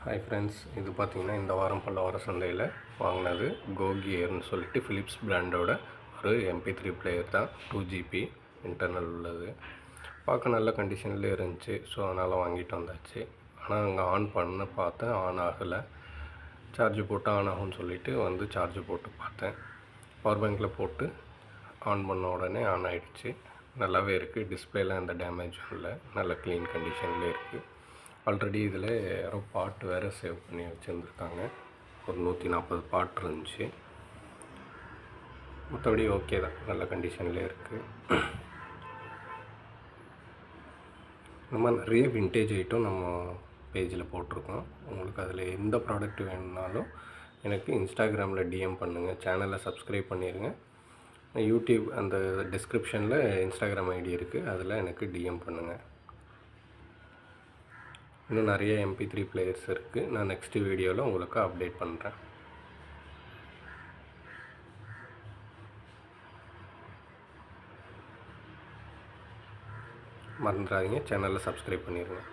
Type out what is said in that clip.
Hi friends, இது பார்த்திங்கன்னா இந்த வாரம் பல்லவார சந்தையில் வாங்கினது கோ கியர்னு சொல்லிட்டு ஃபிலிப்ஸ் பிராண்டோட ஒரு MP3 பிளேயர் தான். 2GB இன்டர்னல் உள்ளது. பார்க்க நல்ல கண்டிஷன்லேயே இருந்துச்சு. ஸோ அதனால் வாங்கிட்டு வந்தாச்சு. ஆனால் அங்கே ஆன் பண்ண பார்த்தேன், ஆன் ஆகலை. சார்ஜ் போட்டு ஆன் ஆகும்னு சொல்லிவிட்டு வந்து சார்ஜ் போட்டு பார்த்தேன். பவர் பேங்கில் போட்டு ஆன் பண்ண உடனே ஆன் ஆகிடுச்சு. நல்லாவே இருக்குது. டிஸ்பிளேலாம் எந்த டேமேஜும் இல்லை. நல்ல க்ளீன் கண்டிஷன்லேயே இருக்குது. ஆல்ரெடி இதில் யாரோ பாட்டு வேறு சேவ் பண்ணி வச்சுருந்துருக்காங்க. ஒரு 140 பாட்டு இருந்துச்சு. மற்றபடி ஓகே தான், நல்ல கண்டிஷன்லேயே இருக்குது. இந்த மாதிரி நிறைய விண்டேஜ் ஐட்டம் நம்ம பேஜில் போட்டிருக்கோம். உங்களுக்கு அதில் எந்த ப்ராடக்ட் வேணும்னாலும் எனக்கு இன்ஸ்டாகிராமில் டிஎம் பண்ணுங்கள். சேனலை சப்ஸ்கிரைப் பண்ணிடுங்க. யூடியூப் அந்த டிஸ்கிரிப்ஷனில் இன்ஸ்டாகிராம் ஐடி இருக்குது, அதில் எனக்கு டிஎம் பண்ணுங்கள். இன்னும் நிறைய MP3 பிளேயர்ஸ் இருக்குது. நான் நெக்ஸ்ட் வீடியோவில் உங்களுக்கு அப்டேட் பண்ணுறேன். மறந்துடாதீங்க, சேனலை சப்ஸ்கிரைப் பண்ணிடுங்க.